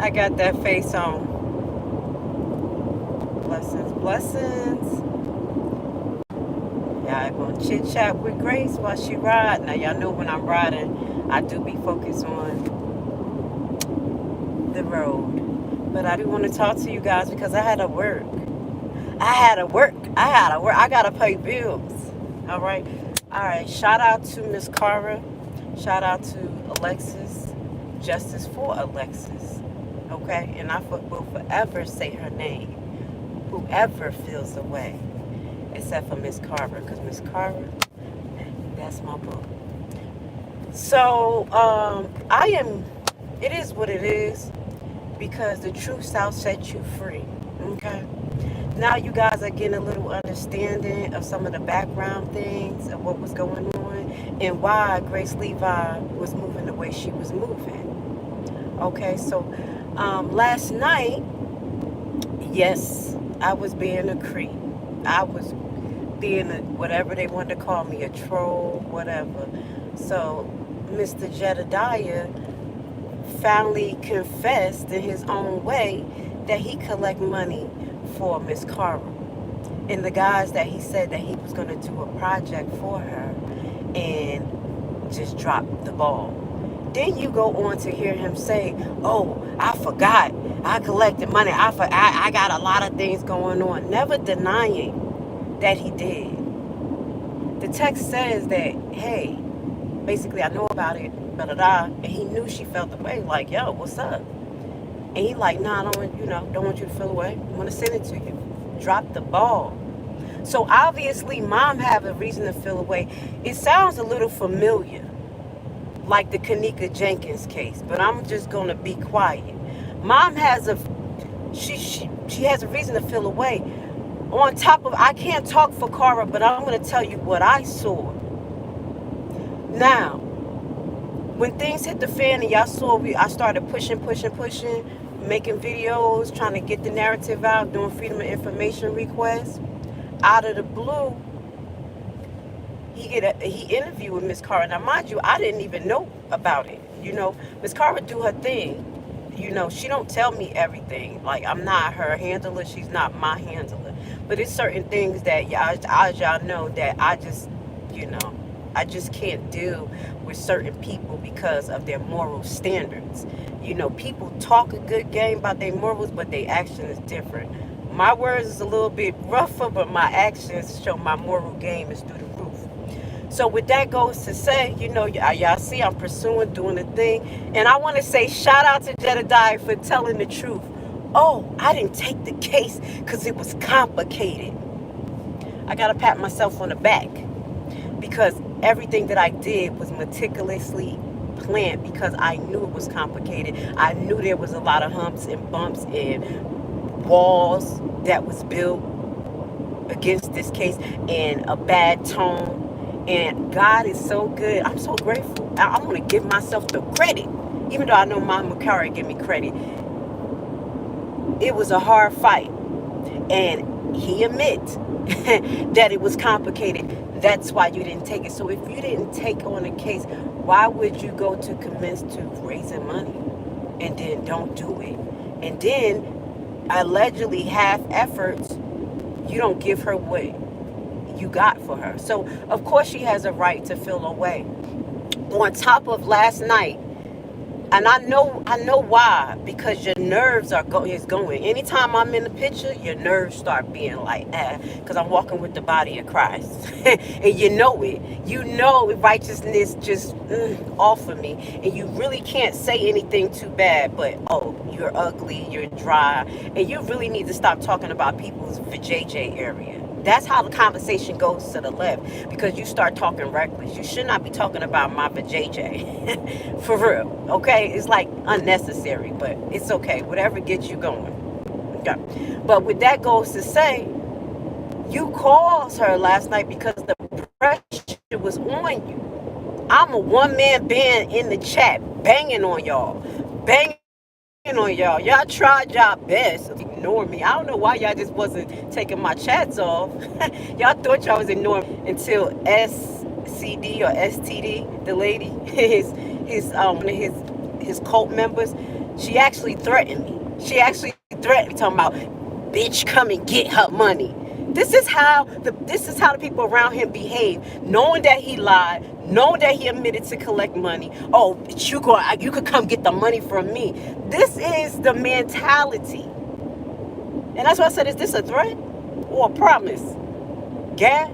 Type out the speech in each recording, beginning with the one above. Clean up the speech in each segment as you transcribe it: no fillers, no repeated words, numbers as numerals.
I got that face on. Blessings, blessings. Y'all gonna chit chat with Grace while she ride. Now y'all know when I'm riding, I do be focused on the road. But I do want to talk to you guys because I had to work. I gotta pay bills. All right. All right. Shout out to Miss Cara. Shout out to Alexis. Justice for Alexis. Okay. And I will forever say her name. Whoever feels the way. Except for Miss Carver. Because Miss Carver, that's my book. So, it is what it is. Because the truth shall set you free. Okay. Now you guys are getting a little understanding of some of the background things of what was going on and why Grace Levi was moving the way she was moving. Okay, so last night, yes, I was being a creep. I was being whatever they wanted to call me, a troll, whatever. So Mr. Jedidiah finally confessed in his own way that he collect money for Miss Cara and the guys that he said that he was going to do a project for her and just dropped the ball. Then you go on to hear him say, oh, I forgot, I collected money, I got a lot of things going on, never denying that he did. The text says that, hey, basically I know about it, and he knew she felt the way, like, yo, what's up? And he like, nah, I don't want you to feel away. I want to send it to you. Drop the ball. So obviously, mom have a reason to feel away. It sounds a little familiar, like the Kanika Jenkins case, but I'm just gonna be quiet. Mom has she has a reason to feel away. On top of, I can't talk for Cara, but I'm gonna tell you what I saw. Now, when things hit the fan and y'all saw I started pushing, making videos, trying to get the narrative out, doing freedom of information requests. Out of the blue, he interviewed with Miss Cara. Now, mind you, I didn't even know about it. Miss Cara do her thing. She don't tell me everything. Like, I'm not her handler. She's not my handler. But it's certain things that y'all know that I just can't deal with certain people because of their moral standards. People talk a good game about their morals, but their action is different. My words is a little bit rougher, but my actions show my moral game is through the roof. So with that goes to say, y'all see I'm pursuing, doing the thing. And I want to say shout out to Jedidiah for telling the truth. Oh, I didn't take the case because it was complicated. I got to pat myself on the back because everything that I did was meticulously planned because I knew it was complicated. I knew there was a lot of humps and bumps and walls that was built against this case and a bad tone. And God is so good. I'm so grateful. I want to give myself the credit. Even though I know Mama Cara give me credit. It was a hard fight. And he admits that it was complicated. That's why you didn't take it. So if you didn't take on a case, why would you go to commence to raising money and then don't do it? And then allegedly half efforts, you don't give her what you got for her. So of course she has a right to feel away. On top of last night, and I know why, because your nerves is going. Anytime I'm in the picture, your nerves start being like, because I'm walking with the body of Christ. And you know it. You know righteousness just off of me. And you really can't say anything too bad, but, oh, you're ugly, you're dry. And you really need to stop talking about people's vajayjay area. That's how the conversation goes to the left, because you start talking reckless. You should not be talking about my vajayjay. For real, okay? It's like unnecessary, but it's okay. Whatever gets you going. Okay. But with that goes to say, you called her last night because the pressure was on you. I'm a one-man band in the chat, banging on y'all. Banging on y'all. Y'all tried y'all best to ignore me. I don't know why y'all just wasn't taking my chats off. Y'all thought y'all was ignoring until SCD or STD, the lady, his cult members, She actually threatened me. She actually threatened me, talking about, bitch, come and get her money. This is how the people around him behave, knowing that he lied, knowing that he admitted to collect money. Oh, you could come get the money from me. This is the mentality. And that's why I said, is this a threat or a promise? Gad,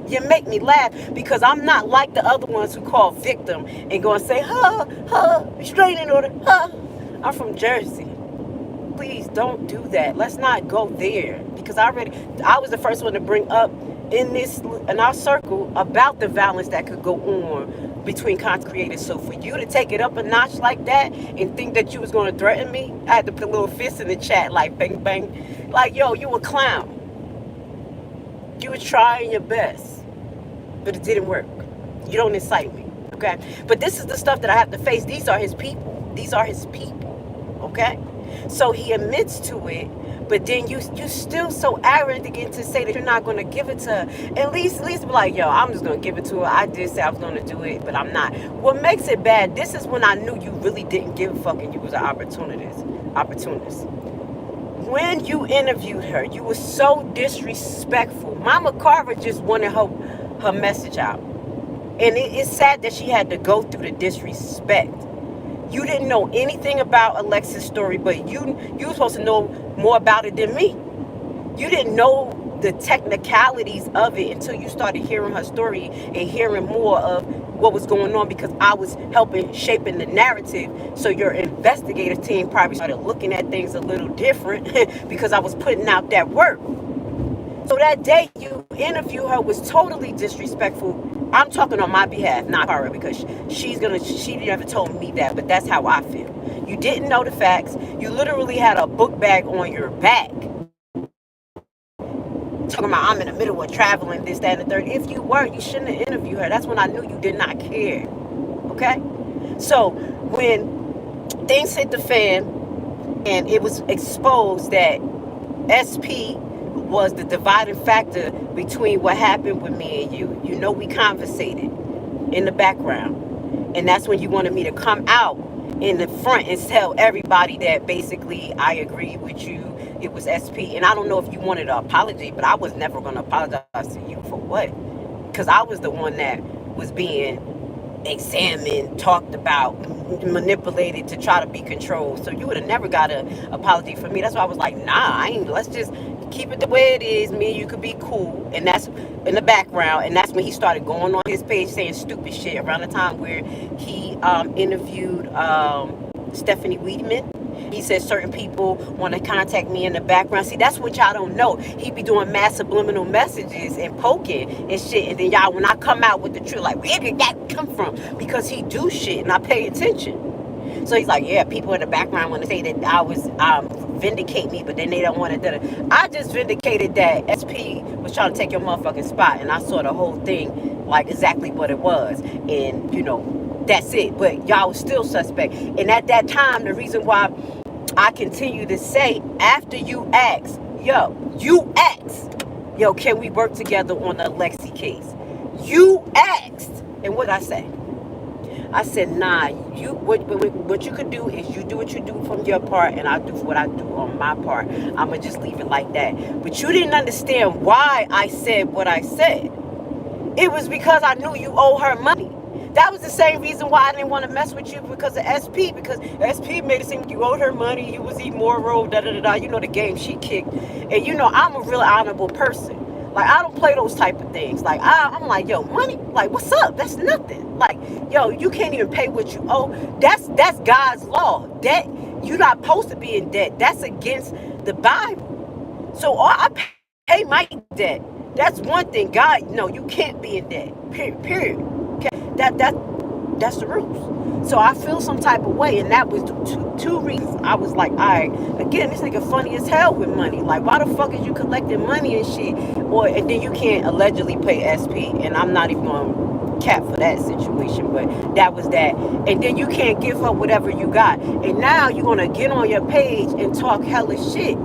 you make me laugh, because I'm not like the other ones who call victim and go and say, restraining order, I'm from Jersey. Please don't do that. Let's not go there, because I was the first one to bring up in our circle about the violence that could go on between content creators. So for you to take it up a notch like that and think that you was going to threaten me, I had to put a little fist in the chat, like bang bang, like, yo, you a clown. You were trying your best, but it didn't work. You don't incite me, okay? But this is the stuff that I have to face. These are his people. These are his people, okay? So he admits to it, but then you still so arrogant again to say that you're not going to give it to her. At least be like, yo, I'm just going to give it to her. I did say I was going to do it, but I'm not. What makes it bad, this is when I knew you really didn't give a fuck and you was an opportunist. When you interviewed her, you were so disrespectful. Mama Carver just wanted her message out. And it's sad that she had to go through the disrespect. You didn't know anything about Alexis' story, but you were supposed to know more about it than me. You didn't know the technicalities of it until you started hearing her story and hearing more of what was going on, because I was helping shaping the narrative. So your investigative team probably started looking at things a little different because I was putting out that work. So that day you interview her was totally disrespectful. I'm talking on my behalf, not her, because she never told me that, but that's how I feel. You didn't know the facts. You literally had a book bag on your back, talking about, I'm in the middle of traveling, this, that, and the third. If you were, you shouldn't have interviewed her. That's when I knew you did not care. Okay? So when things hit the fan and it was exposed that SP was the dividing factor between what happened with me and you. You know, we conversated in the background. And that's when you wanted me to come out in the front and tell everybody that basically I agree with you. It was SP. And I don't know if you wanted an apology, but I was never going to apologize to you for what? Because I was the one that was being examined, talked about, manipulated to try to be controlled. So you would have never got an apology from me. That's why I was like, nah, let's just keep it the way it is. Me and you could be cool. And that's in the background. And that's when he started going on his page saying stupid shit around the time where he interviewed Stephanie Weidman. He said certain people want to contact me in the background. See, that's what y'all don't know. He be doing mass subliminal messages and poking and shit. And then y'all, when I come out with the truth, like, where did that come from? Because he do shit and I pay attention. So he's like, yeah, people in the background want to say that I was vindicate me, but then they don't want to do it. I just vindicated that SP was trying to take your motherfucking spot, and I saw the whole thing like exactly what it was. And, you know, that's it. But y'all was still suspect. And at that time, the reason why I continue to say, after you asked, can we work together on the Alexi case? You asked. And what did I say? I said, nah, what you could do is you do what you do from your part, and I do what I do on my part. I'm going to just leave it like that. But you didn't understand why I said what I said. It was because I knew you owe her money. That was the same reason why I didn't want to mess with you, because of SP. Because SP made it seem like you owed her money, you was immoral, da-da-da-da. You know the game she kicked. And you know, I'm a real honorable person. Like, I don't play those type of things. Like, I'm like, yo, money, like, what's up? That's nothing. Like, yo, you can't even pay what you owe. That's God's law. Debt, you're not supposed to be in debt. That's against the Bible. So I pay my debt. That's one thing. God, no, you can't be in debt. Period. Okay, that's the rules. So I feel some type of way, and that was two reasons. I was like, all right, again, this nigga funny as hell with money. Like, why the fuck is you collecting money and shit? And then you can't allegedly pay SP, and I'm not even going to cap for that situation, but that was that. And then you can't give up whatever you got. And now you're going to get on your page and talk hella shit.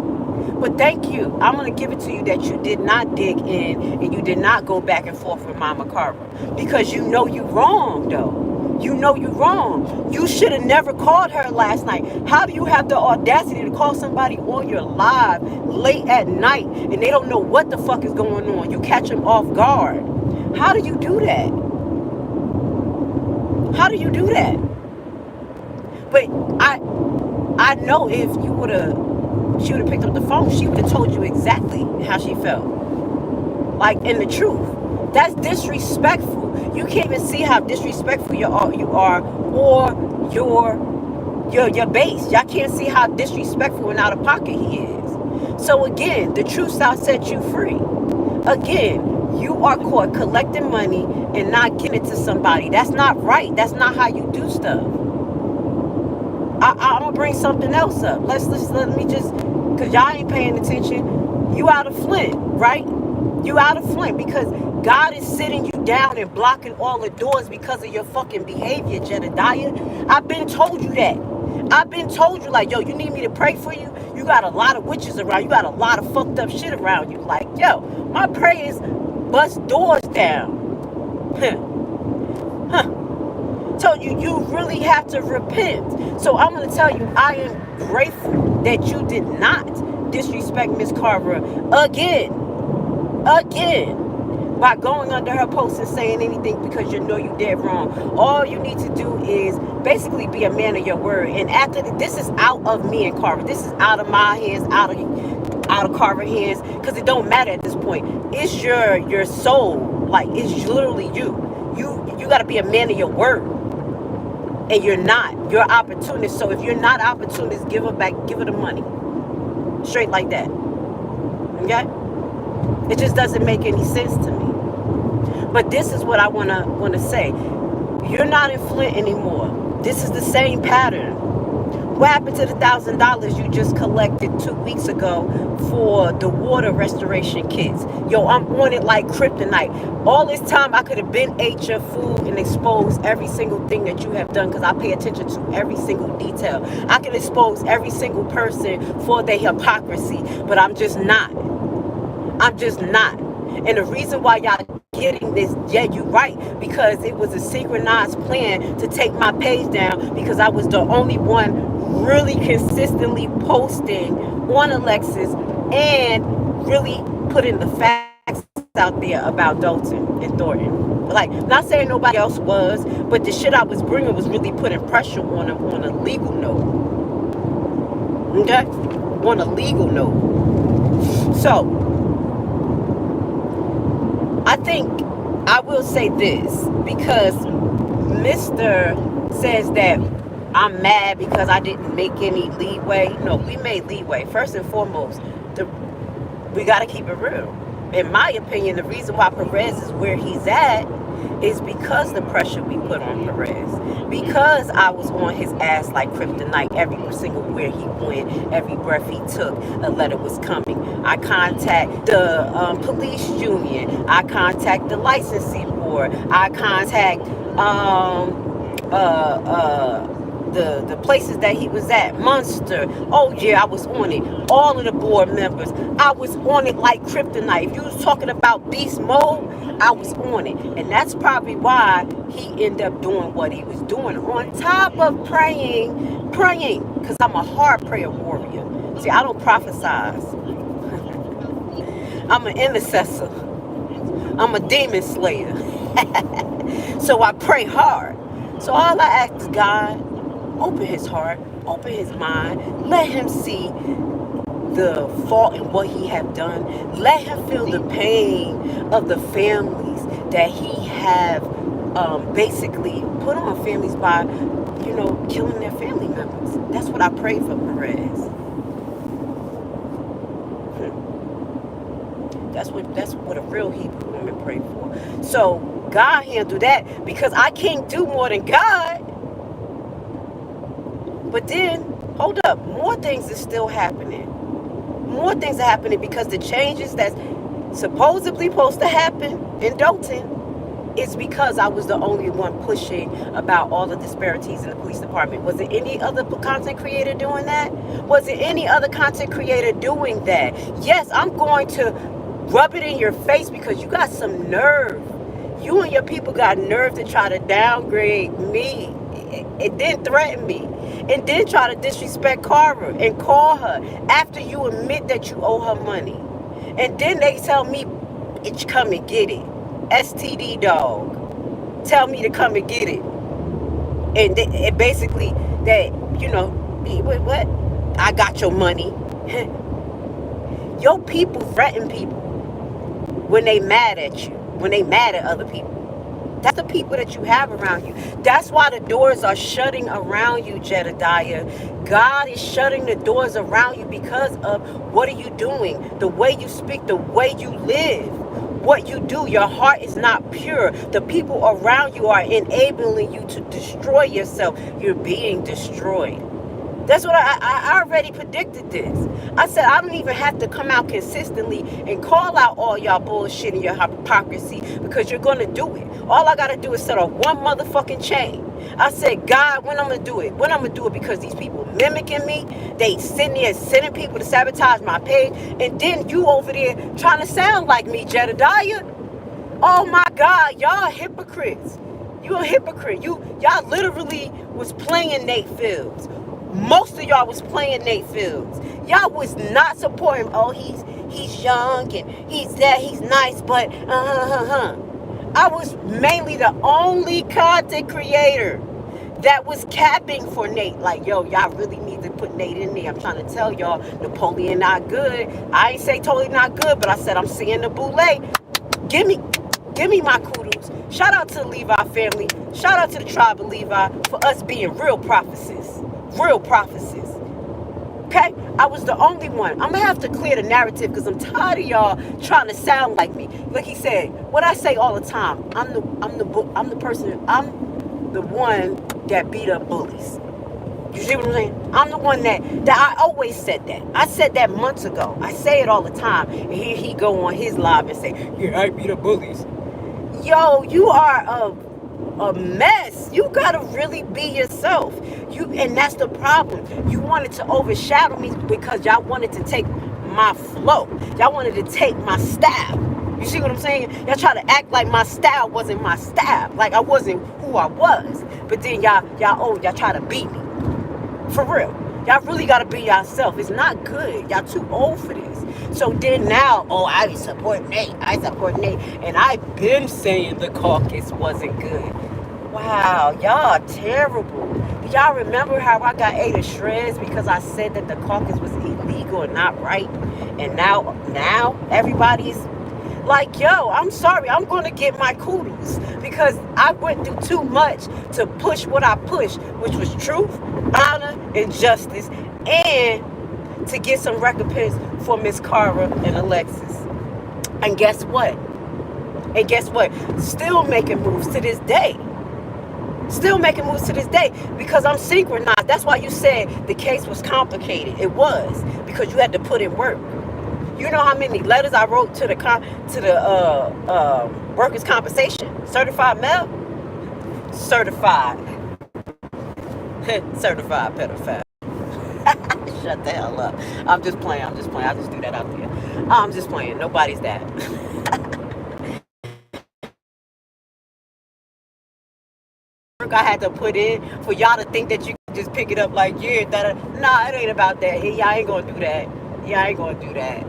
But thank you. I'm going to give it to you that you did not dig in and you did not go back and forth with Mama Carver. Because you know you wrong, though. You know you're wrong. You should have never called her last night. How do you have the audacity to call somebody on your live late at night and they don't know what the fuck is going on? You catch them off guard. How do you do that? How do you do that? But I know if you would have, she would have picked up the phone, she would have told you exactly how she felt. Like, in the truth. That's disrespectful. You can't even see how disrespectful you are or your base. Y'all can't see how disrespectful and out of pocket he is. So again, the truth shall set you free. Again, you are caught collecting money and not giving it to somebody. That's not right. That's not how you do stuff. I'm gonna bring something else up. Let me just, cause y'all ain't paying attention. You out of Flint, right? You out of Flint because God is sitting you down and blocking all the doors because of your fucking behavior, Jedidiah. I've been told you that. I've been told you, like, yo, you need me to pray for you? You got a lot of witches around. You got a lot of fucked up shit around you. Like, yo, my prayers bust doors down. Told you, you really have to repent. So I'm going to tell you, I am grateful that you did not disrespect Miss Carver again, by going under her post and saying anything because you know you did wrong. All you need to do is basically be a man of your word. And after this is out of me and Carver. This is out of my hands, out of Carver's hands, because it don't matter at this point. It's your soul. Like, it's literally you. You got to be a man of your word. And you're not. You're opportunist. So if you're not opportunist, give her back. Give her the money. Straight like that. Okay? It just doesn't make any sense to me. But this is what I wanna say. You're not in Flint anymore. This is the same pattern. What happened to the $1,000 you just collected 2 weeks ago for the water restoration kits? Yo, I'm on it like kryptonite. All this time I could have been ate your food and exposed every single thing that you have done because I pay attention to every single detail. I can expose every single person for their hypocrisy, but I'm just not. I'm just not. And the reason why y'all getting this, yeah, you're right, because it was a synchronized plan to take my page down because I was the only one really consistently posting on Alexis and really putting the facts out there about Dalton and Thornton. Like, not saying nobody else was, but the shit I was bringing was really putting pressure on them on a legal note. Okay? On a legal note. So, I think I will say this, because Mr. says that I'm mad because I didn't make any leeway. No, we made leeway. First and foremost, we got to keep it real. In my opinion, the reason why Perez is where he's at is because the pressure we put on Perez. Because I was on his ass like kryptonite every single where he went, every breath he took, a letter was coming. I contact the police union. I contact the licensing board. I contact the places that he was at, Munster. Oh yeah, I was on it. All of the board members, I was on it like kryptonite. If you was talking about beast mode, I was on it. And that's probably why he ended up doing what he was doing, on top of praying, because I'm a hard prayer warrior. See, I don't prophesize. I'm an intercessor. I'm a demon slayer. So I pray hard. So all I ask is, God, open his heart, open his mind, let him see the fault in what he have done. Let him feel the pain of the families that he have basically put on families by, killing their family members. That's what I pray for Perez. That's what a real Hebrew woman pray for. So God handled that because I can't do more than God. But then, hold up, more things are still happening. More things are happening because the changes that's supposedly supposed to happen in Dalton is because I was the only one pushing about all the disparities in the police department. Was it any other content creator doing that? Was it any other content creator doing that? Yes, I'm going to rub it in your face because you got some nerve. You and your people got nerve to try to downgrade me and then threaten me and then try to disrespect Cara and call her after you admit that you owe her money. And then they tell me, "It's come and get it." STD dog. Tell me to come and get it. And it basically that, what? I got your money. Your people threaten people when they mad at you, when they mad at other people. That's the people that you have around you. That's why the doors are shutting around you, Jedidiah. God is shutting the doors around you because of what are you doing? The way you speak, the way you live, what you do. Your heart is not pure. The people around you are enabling you to destroy yourself. You're being destroyed. That's what I already predicted this. I said I don't even have to come out consistently and call out all y'all bullshit and your hypocrisy because you're going to do it. All I got to do is set up one motherfucking chain. I said, God, when I'm going to do it? When I'm going to do it? Because these people mimicking me. They sitting there sending people to sabotage my page. And then you over there trying to sound like me, Jedidiah. Oh my God, y'all hypocrites. You a hypocrite. Y'all literally was playing Nate Fields. Most of y'all was playing Nate Fields. Y'all was not supporting him. Oh, he's young and he's nice, but I was mainly the only content creator that was capping for Nate. Like, yo, y'all really need to put Nate in there. I'm trying to tell y'all, Napoleon not good. I ain't say totally not good, but I said I'm seeing the boule. Give me my kudos. Shout out to the Levi family. Shout out to the tribe of Levi for us being real prophecies. Real prophecies. Okay? I was the only one. I'm going to have to clear the narrative because I'm tired of y'all trying to sound like me. Like he said, what I say all the time, I'm the one that beat up bullies. You see what I'm saying? I'm the one that I always said that. I said that months ago. I say it all the time. And here he go on his live and say, yeah, I beat up bullies. Yo, you are a mess. You gotta really be yourself. And that's the problem. You wanted to overshadow me because y'all wanted to take my flow. Y'all wanted to take my style. You see what I'm saying? Y'all try to act like my style wasn't my style, like I wasn't who I was. But then y'all try to beat me. For real. Y'all really gotta be yourself. It's not good. Y'all too old for this. So then now, I support Nate. And I've been saying the caucus wasn't good. Wow, y'all terrible. Do y'all remember how I got ate to shreds because I said that the caucus was illegal and not right? And now everybody's like, yo, I'm sorry, I'm going to get my kudos because I went through too much to push what I pushed, which was truth, honor, and justice, and to get some recompense for Miss Cara and Alexis. And guess what? Still making moves to this day. Because I'm synchronized. That's why you said the case was complicated. It was because you had to put in work. You know how many letters I wrote to the workers' compensation? Certified mail? Certified pedophile. Shut the hell up. I'm just playing. I just threw that out there. I'm just playing. Nobody's that. I had to put in for y'all to think that you could just pick it up like, yeah, nah, it ain't about that. Y'all ain't gonna do that.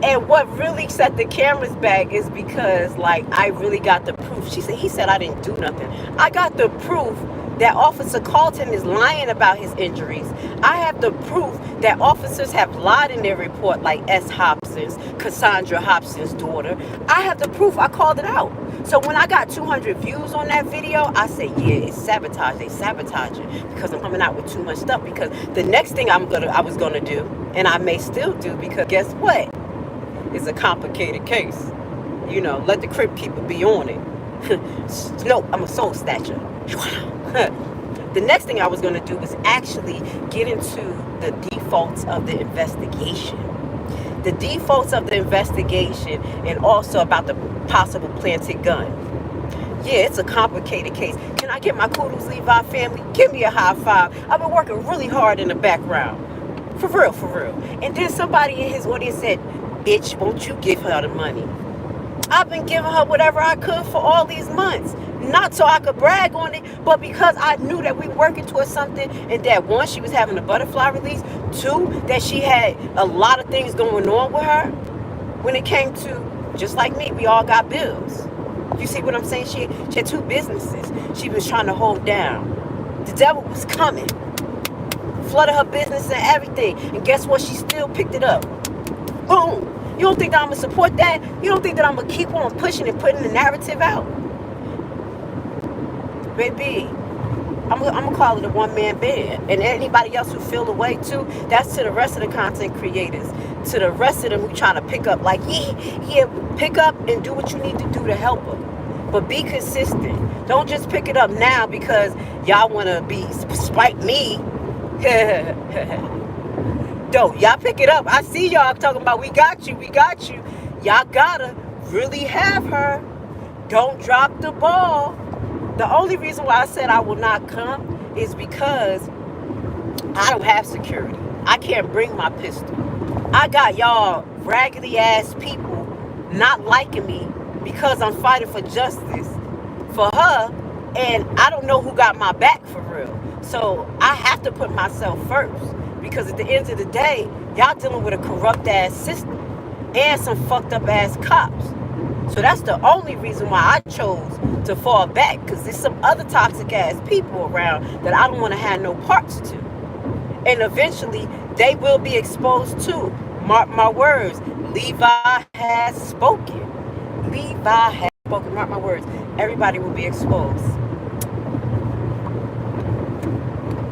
And what really set the cameras back is because, like, I really got the proof. He said I didn't do nothing. I got the proof that Officer Carlton is lying about his injuries. I have the proof that officers have lied in their report, like S. Hobson's, Cassandra Hobson's daughter. I have the proof. I called it out. So when I got 200 views on that video, I said, yeah, it's sabotage. They sabotaging because I'm coming out with too much stuff. Because the next thing I was gonna do, and I may still do, because guess what? It's a complicated case. Let the crypt keeper be on it. No, I'm a soul snatcher. The next thing I was going to do was actually get into the defaults of the investigation. The defaults of the investigation, and also about the possible planted gun. Yeah, it's a complicated case. Can I get my kudos, Levi family? Give me a high five. I've been working really hard in the background. For real. And then somebody in his audience said, bitch, won't you give her the money? I've been giving her whatever I could for all these months. Not so I could brag on it, but because I knew that we were working towards something, and that one, she was having a butterfly release. Two, that she had a lot of things going on with her when it came to, just like me, we all got bills. You see what I'm saying? She had two businesses she was trying to hold down. The devil was coming, flooded her business and everything. And guess what? She still picked it up. Boom. You don't think that I'm going to support that? You don't think that I'm going to keep on pushing and putting the narrative out? Baby, I'm going to call it a one-man band. And anybody else who feel the way too, that's to the rest of the content creators. To the rest of them who trying to pick up, like, yeah, pick up and do what you need to do to help them. But be consistent. Don't just pick it up now because y'all want to spite me. Don't. Y'all pick it up. I see y'all talking about we got you. Y'all gotta really have her. Don't drop the ball. The only reason why I said I will not come is because I don't have security. I can't bring my pistol. I got y'all raggedy ass people not liking me because I'm fighting for justice for her, and I don't know who got my back for real. So I have to put myself first, because at the end of the day, y'all dealing with a corrupt ass system and some fucked up ass cops. So that's the only reason why I chose to fall back, because there's some other toxic ass people around that I don't want to have no parts to. And eventually they will be exposed too. Mark my words. Levi has spoken. Levi has spoken. Mark my words. Everybody will be exposed.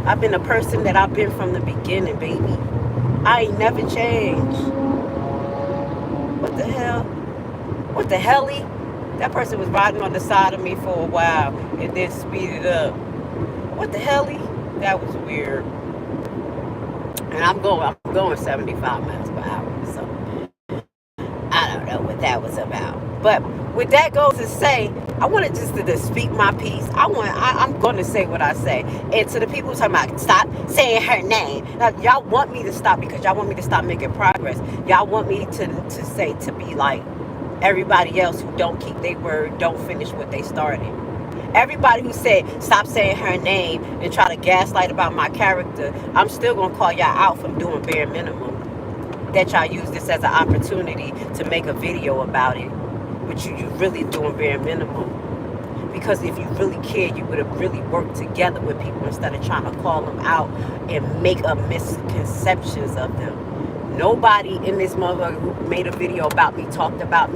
I've been a person that I've been from the beginning, baby. I ain't never changed. What the hell? What the helly? That person was riding on the side of me for a while and then speeded up. What the helly? That was weird. And I'm going 75 miles per hour. So I don't know what that was about. But with that goes to say, I wanted just to speak my piece. I'm going to say what I say. And to the people talking about stop saying her name. Now, y'all want me to stop because y'all want me to stop making progress. Y'all want me to be like everybody else who don't keep their word, don't finish what they started. Everybody who said stop saying her name and try to gaslight about my character, I'm still going to call y'all out from doing bare minimum. That y'all use this as an opportunity to make a video about it. But you really doing bare minimum. Because if you really cared, you would have really worked together with people instead of trying to call them out and make up misconceptions of them. Nobody in this motherfucker who made a video about me, talked about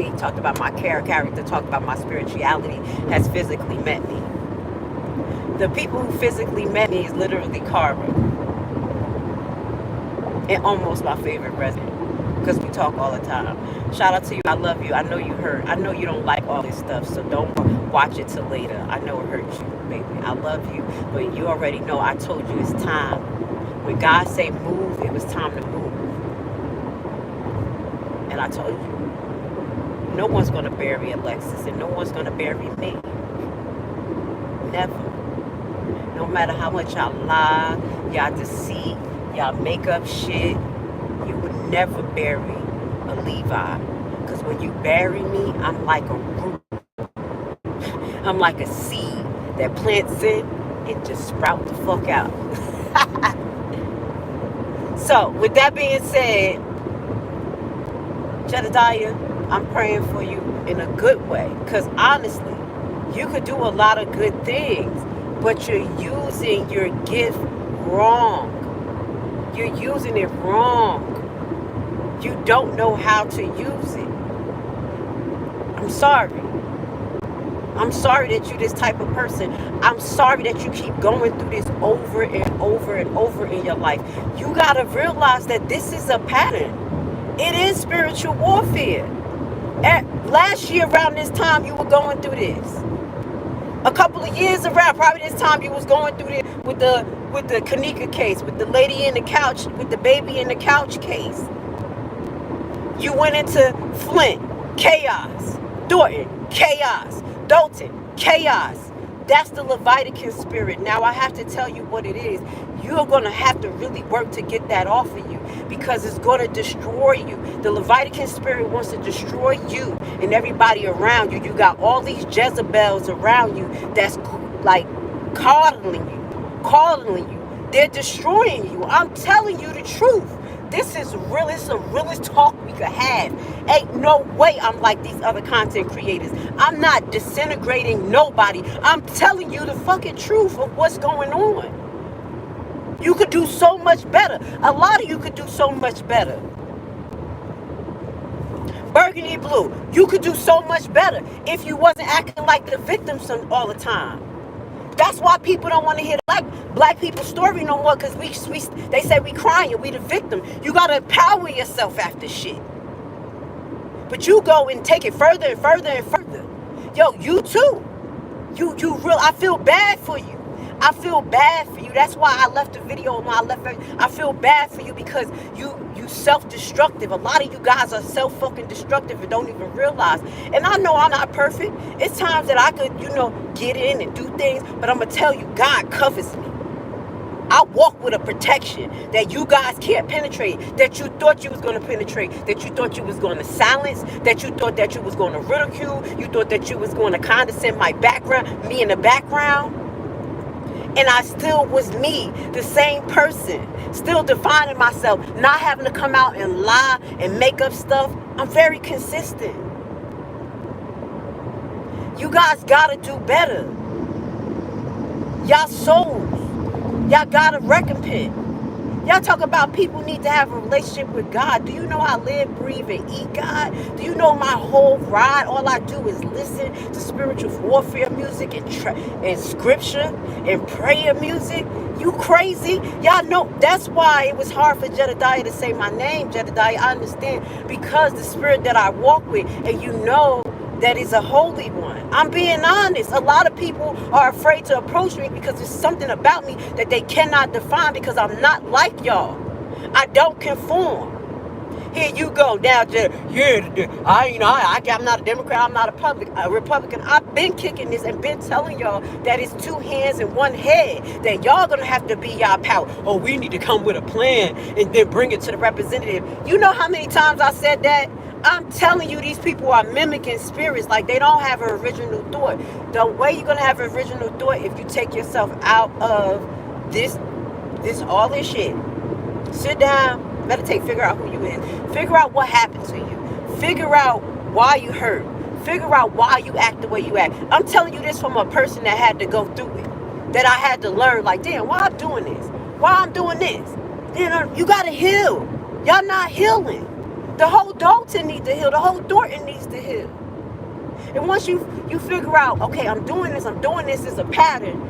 my character, talked about my spirituality, has physically met me. The people who physically met me is literally Cara. And almost my favorite resident. Because we talk all the time. Shout out to you. I love you. I know you hurt. I know you don't like all this stuff. So don't watch it till later. I know it hurts you, baby. I love you. But you already know I told you it's time. When God say move, it was time to move. And I told you, no one's going to bury Alexis and no one's going to bury me. Never. No matter how much y'all lie, y'all deceit, y'all make up shit, you would never bury a Levi. Because when you bury me, I'm like a root. I'm like a seed that plants in and just sprout the fuck out. So, with that being said, Jedidiah, I'm praying for you in a good way. Because honestly, you could do a lot of good things, but you're using your gift wrong. You're using it wrong. You don't know how to use it. I'm sorry. I'm sorry that you're this type of person. I'm sorry that you keep going through this over and over and over in your life. You got to realize that this is a pattern. It is spiritual warfare. Last year around this time, you were going through this. A couple of years around, probably this time, you was going through this with the Kanika case, with the lady in the couch, with the baby in the couch case. You went into Flint, chaos. Thornton, chaos. Dalton, chaos. That's the Leviticus spirit. Now I have to tell you what it is. You're going to have to really work to get that off of you. because it's going to destroy you. The Leviathan spirit wants to destroy you and everybody around you. You got all these Jezebels around you that's like coddling you. They're destroying you. I'm telling you the truth. This is real. It's the realest talk we could have. Ain't no way I'm like these other content creators. I'm not disintegrating nobody. I'm telling you the fucking truth of what's going on. You could do so much better. A lot of you could do so much better. Burgundy Blue, you could do so much better if you wasn't acting like the victims all the time. That's why people don't want to hear black people's story no more, because they say we crying, we the victim. You got to empower yourself after shit. But you go and take it further and further and further. Yo, you too. I feel bad for you. I feel bad for you. That's why I left the video alone. I feel bad for you because you self-destructive. A lot of you guys are self-fucking destructive and don't even realize. And I know I'm not perfect. It's times that I could, get in and do things. But I'm going to tell you, God covers me. I walk with a protection that you guys can't penetrate, that you thought you was going to penetrate, that you thought you was going to silence, that you thought that you was going to ridicule, you thought that you was going to condescend my background, me in the background. And I still was me, the same person, still defining myself, not having to come out and lie and make up stuff. I'm very consistent. You guys gotta do better. Y'all souls, y'all gotta recompense. Y'all talk about people need to have a relationship with God. Do you know I live, breathe, and eat God? Do you know my whole ride, all I do is listen to spiritual warfare music and scripture and prayer music? You crazy? Y'all know that's why it was hard for Jedidiah to say my name, Jedidiah. I understand, because the spirit that I walk with, and that is a holy one. I'm being honest. A lot of people are afraid to approach me because there's something about me that they cannot define, because I'm not like y'all. I don't conform. Here you go now, I'm not a Democrat, I'm not a Republican. I've been kicking this and been telling y'all that it's two hands and one head, that y'all gonna have to be y'all power. Oh, we need to come with a plan and then bring it to the representative. You know how many times I said that? I'm telling you, these people are mimicking spirits. Like, they don't have an original thought. The way you're going to have an original thought, if you take yourself out of all this shit. Sit down, meditate, figure out who you is. Figure out what happened to you. Figure out why you hurt. Figure out why you act the way you act. I'm telling you this from a person that had to go through it. That I had to learn, like, damn, why I'm doing this? Why I'm doing this? You got to heal. Y'all not healing. The whole Dalton needs to heal. The whole Thornton needs to heal. And once you figure out, okay, I'm doing this is a pattern.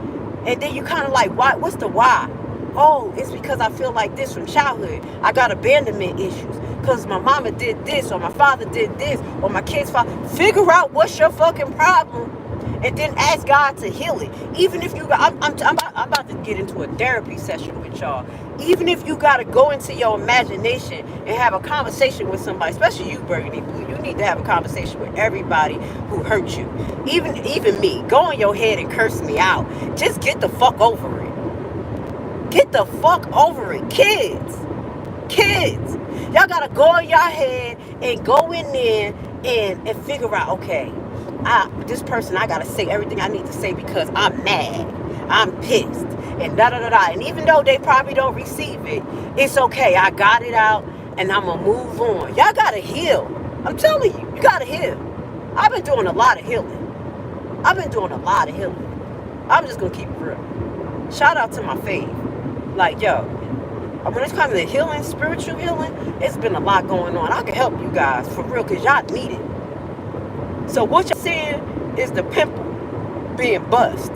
And then you kind of like, why? What's the why? Oh, it's because I feel like this from childhood. I got abandonment issues because my mama did this, or my father did this, or my kid's father. Figure out what's your fucking problem, and then ask God to heal it. Even if you, I'm about to get into a therapy session with y'all. Even if you got to go into your imagination and have a conversation with somebody, especially you, Burgundy Blue, you need to have a conversation with everybody who hurt you. Even me. Go in your head and curse me out. Just get the fuck over it. Get the fuck over it. Kids. Y'all got to go in your head and go in there and figure out, okay, this person, I got to say everything I need to say because I'm mad. I'm pissed. And da-da-da-da. And even though they probably don't receive it, it's okay. I got it out and I'm going to move on. Y'all got to heal. I'm telling you, you got to heal. I've been doing a lot of healing. I'm just going to keep it real. Shout out to my faith. Like, yo, when it's coming to healing, spiritual healing, it's been a lot going on. I can help you guys for real because y'all need it. So what you're seeing is the pimple being bust.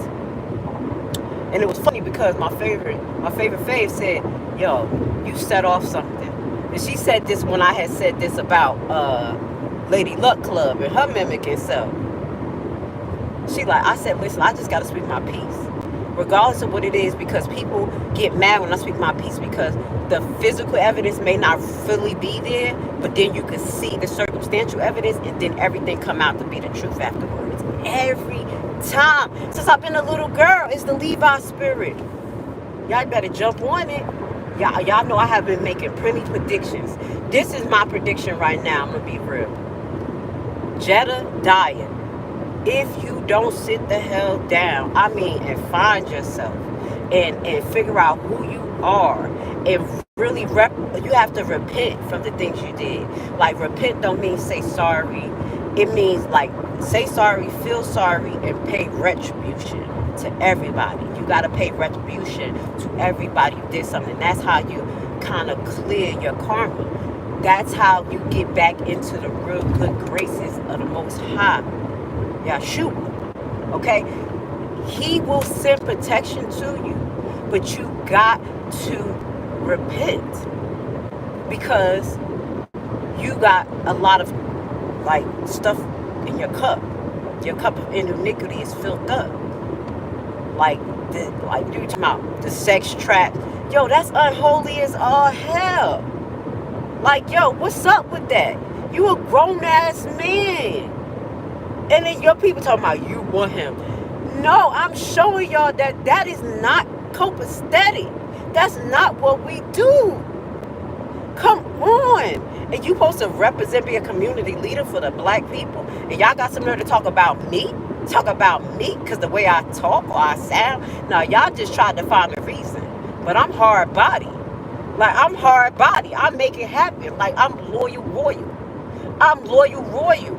And it was funny because my favorite fave said, yo, you set off something. And she said this when I had said this about Lady Luck Club and her mimicking self. I said, listen, I just got to speak my piece. Regardless of what it is, because people get mad when I speak my piece because the physical evidence may not fully be there, but then you can see the circumstantial evidence and then everything come out to be the truth afterwards. Every time. Since I've been a little girl, it's the Levi spirit. Y'all better jump on it. Y'all know I have been making plenty predictions. This is my prediction right now. I'm gonna be real. Jedidiah, if you don't sit the hell down, and find yourself and figure out who you are, and really you have to repent from the things you did. Like, repent don't mean say sorry. It means like say sorry, feel sorry, and pay retribution to everybody. You got to pay retribution to everybody who did something. That's how you kind of clear your karma. That's how you get back into the real good graces of the Most High, Yahshua. Okay? He will send protection to you, but you got to repent, because you got a lot of like stuff in your cup. Your cup of iniquity is filled up. Like you talking about the sex trap. Yo, that's unholy as all hell. Like, yo, what's up with that? You a grown ass man, and then your people talking about you want him. No, I'm showing y'all that is not copacetic. That's not what we do. Come on. And you supposed to represent, be a community leader for the black people, and y'all got some nerve to talk about me? Talk about me because the way I talk or I sound? No, y'all just tried to find a reason. But I'm hard body. Like, I'm hard body. I make it happen. Like, I'm loyal royal. I'm loyal royal.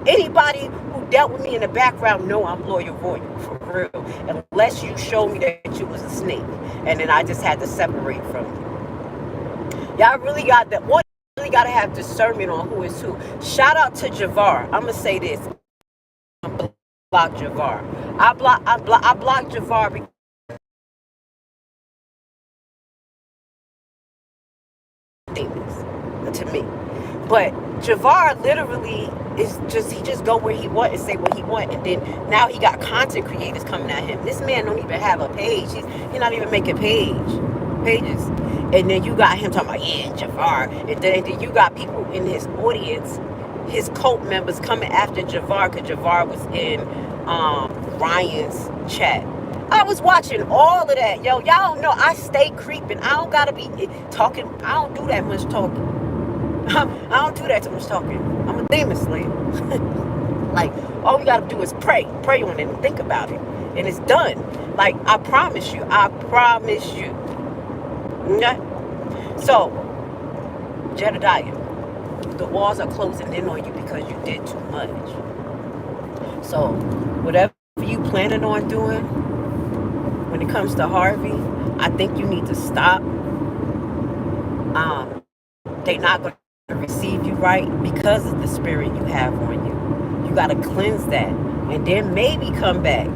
Anybody who dealt with me in the background know I'm loyal royal, for real. Unless you show me that you was a snake, and then I just had to separate from you. Y'all really got that one. Really got to have discernment on who is who. Shout out to Javar. I'm gonna say this. I block Javar. I block Javar because to me. But Javar literally he just go where he want and say what he want, and then now he got content creators coming at him. This man don't even have a page. He's not even making pages. And then you got him talking about, Javar. And then you got people in his audience, his cult members coming after Javar, because Javar was in Ryan's chat. I was watching all of that. Yo, y'all don't know I stay creeping. I don't gotta be talking. I don't do that much talking. I don't do that too much talking. I'm a demon slayer. Like, all we gotta do is pray on it and think about it, and it's done. Like, I promise you. Okay? So, Jedidiah, the walls are closing in on you because you did too much. So, whatever you planning on doing when it comes to Harvey, I think you need to stop. They're not going to receive you right because of the spirit you have on you. You got to cleanse that and then maybe come back.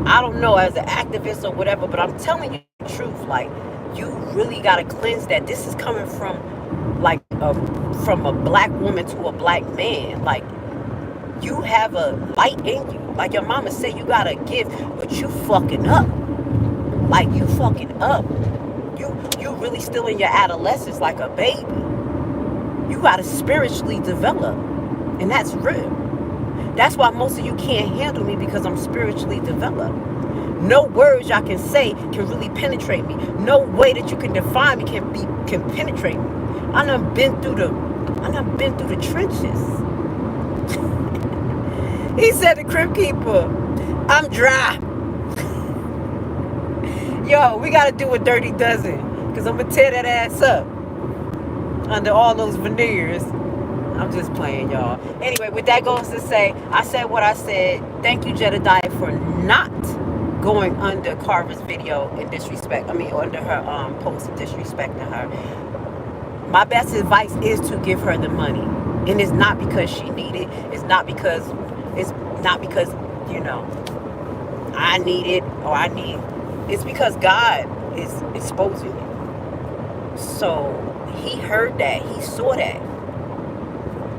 I don't know, as an activist or whatever, but I'm telling you the truth. Like, you really got to cleanse that. This is coming from from a black woman to a black man. Like, you have a light in you. Like your mama said, you got a gift, but you fucking up. Like, you fucking up. You really still in your adolescence like a baby. You got to spiritually develop. And that's real. That's why most of you can't handle me, because I'm spiritually developed. No words y'all can say can really penetrate me. No way that you can define me can penetrate me. I done been through the trenches. He said, the Crypt Keeper, I'm dry. Yo, we gotta do a dirty dozen, because I'm gonna tear that ass up under all those veneers. I'm just playing, y'all. Anyway, with that goes to say, I said what I said. Thank you, Jedidiah, for not going under Carver's video in disrespect. Under her post of disrespecting her. My best advice is to give her the money. And it's not because she need it. It's not because, I need it or I need. It's because God is exposing it. So he heard that. He saw that.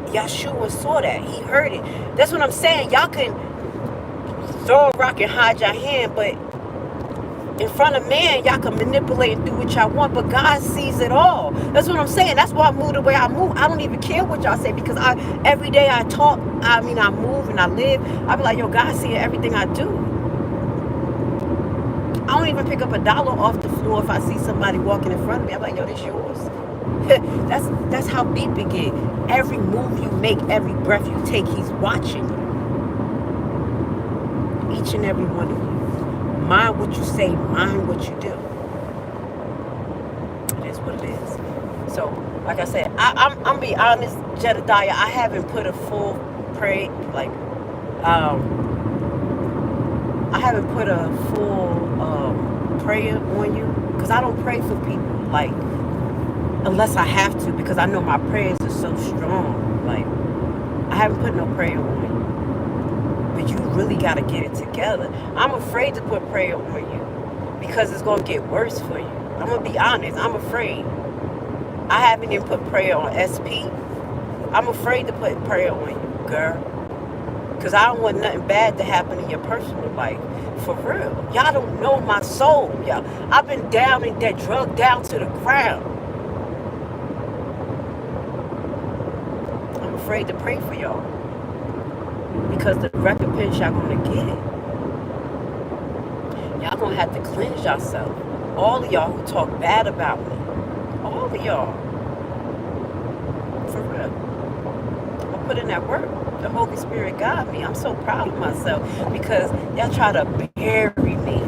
Yahshua saw that. He heard it. That's what I'm saying. Y'all can throw a rock and hide your hand, but in front of man, y'all can manipulate and do what y'all want, but God sees it all. That's what I'm saying. That's why I move the way I move. I don't even care what y'all say, because every day I talk, I move and I live. I be like, yo, God seeing everything I do. I don't don't even pick up $1 off the floor if I see somebody walking in front of me. I'm like, yo, this yours. That's how deep it get. Every move you make, every breath you take, he's watching you. Each and every one of you. Mind what you say, mind what you do. It is what it is. So, like I said, I'm be honest, Jedidiah, I haven't put a full prayer, like, I haven't put a full prayer on you, because I don't pray for people, like, unless I have to, because I know my prayers are so strong. Like, I haven't put no prayer on you. But you really got to get it together. I'm afraid to put prayer on you because it's going to get worse for you. I'm going to be honest. I'm afraid. I haven't even put prayer on SP. I'm afraid to put prayer on you, girl. Because I don't want nothing bad to happen in your personal life. For real. Y'all don't know my soul, y'all. I've been down in that drug down to the ground. I'm afraid to pray for y'all. Because the recompense y'all gonna get. Y'all gonna have to cleanse yourself. All of y'all who talk bad about me. All of y'all. For real. I put in that work. The Holy Spirit got me. I'm so proud of myself because y'all try to bury me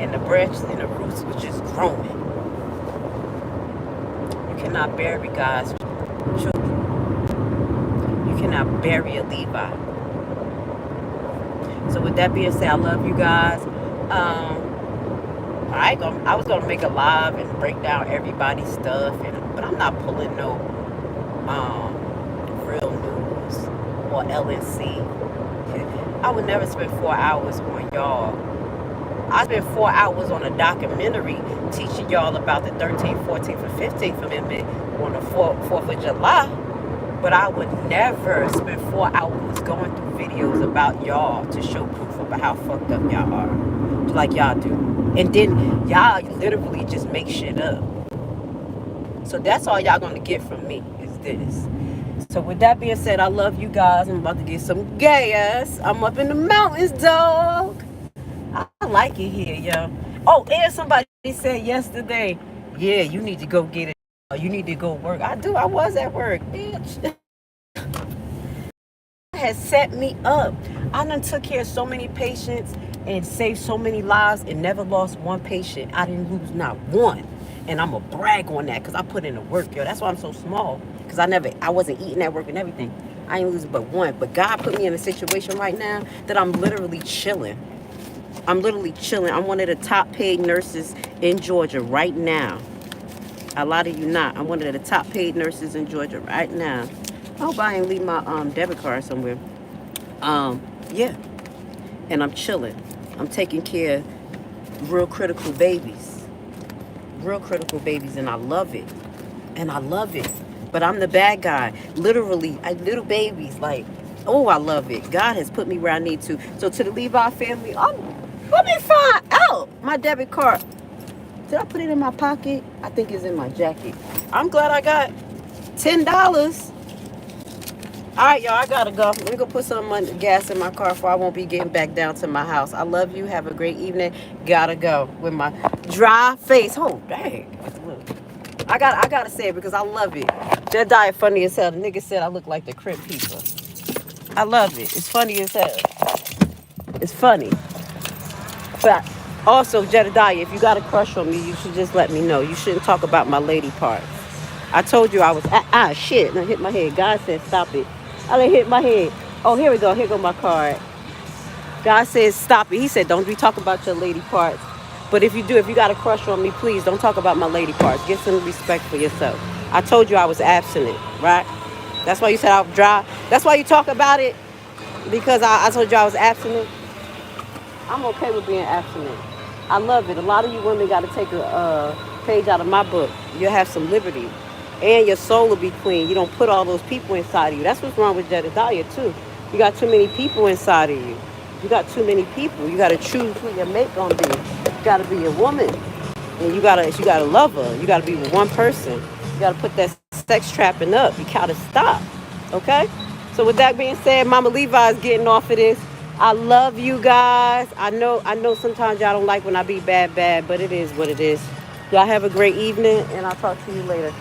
in the branches and the roots which is growing. You cannot bury God's children. You cannot bury a Levi. So with that being said, I love you guys. I was gonna make a live and break down everybody's stuff, but I'm not pulling no real news or LNC. I would never spend 4 hours on y'all. I spent 4 hours on a documentary teaching y'all about the 13th, 14th, and 15th Amendment on the 4th of July. But I would never spend 4 hours going through videos about y'all to show proof about how fucked up y'all are. Like y'all do. And then y'all literally just make shit up. So that's all y'all gonna get from me is this. So with that being said, I love you guys. I'm about to get some gas. I'm up in the mountains, dog. I like it here, yo. Oh, and somebody said yesterday, yeah, you need to go get it. You need to go work. I do. I was at work, bitch. Has set me up. I done took care of so many patients and saved so many lives and never lost one patient. I didn't lose not one. And I'm going to brag on that because I put in the work, yo. That's why I'm so small. Because I wasn't eating at work and everything. I ain't losing but one. But God put me in a situation right now that I'm literally chilling. I'm literally chilling. I'm one of the top paid nurses in Georgia right now. A lot of you not. I'm one of the top paid nurses in Georgia right now. I hope I ain't leave my debit card somewhere. Yeah. And I'm chilling. I'm taking care of real critical babies. Real critical babies, and I love it. And I love it. But I'm the bad guy. Literally, little babies, like, oh, I love it. God has put me where I need to. So to the Levi family, let me find out my debit card. Did I put it in my pocket? I think it's in my jacket. I'm glad I got $10. All right, y'all, I gotta go. Let me go put some gas in my car before I won't be getting back down to my house. I love you. Have a great evening. Gotta go with my dry face. Oh, dang. I gotta say it because I love it. Jedidiah funny as hell. The nigga said I look like the Crip people. I love it. It's funny as hell. It's funny. But also, Jedidiah, if you got a crush on me, you should just let me know. You shouldn't talk about my lady parts. I told you I was, shit. And I hit my head. God said, stop it. I done hit my head. Oh, here we go. Here go my card. God says, stop it. He said, don't be talking about your lady parts. But if you got a crush on me, please don't talk about my lady parts. Get some respect for yourself. I told you I was abstinent, right? That's why you said I was dry. That's why you talk about it, because I told you I was abstinent. I'm okay with being abstinent. I love it. A lot of you women got to take a page out of my book. You'll have some liberty. And your soul will be clean. You don't put all those people inside of you. That's what's wrong with Jedidiah, too. You got too many people inside of you. You got too many people. You got to choose who your mate going to be. You got to be a woman. And you got to love her. You got to be with one person. You got to put that sex trapping up. You got to stop. Okay? So with that being said, Mama Levi is getting off of this. I love you guys. I know sometimes y'all don't like when I be bad, but it is what it is. Y'all have a great evening, and I'll talk to you later.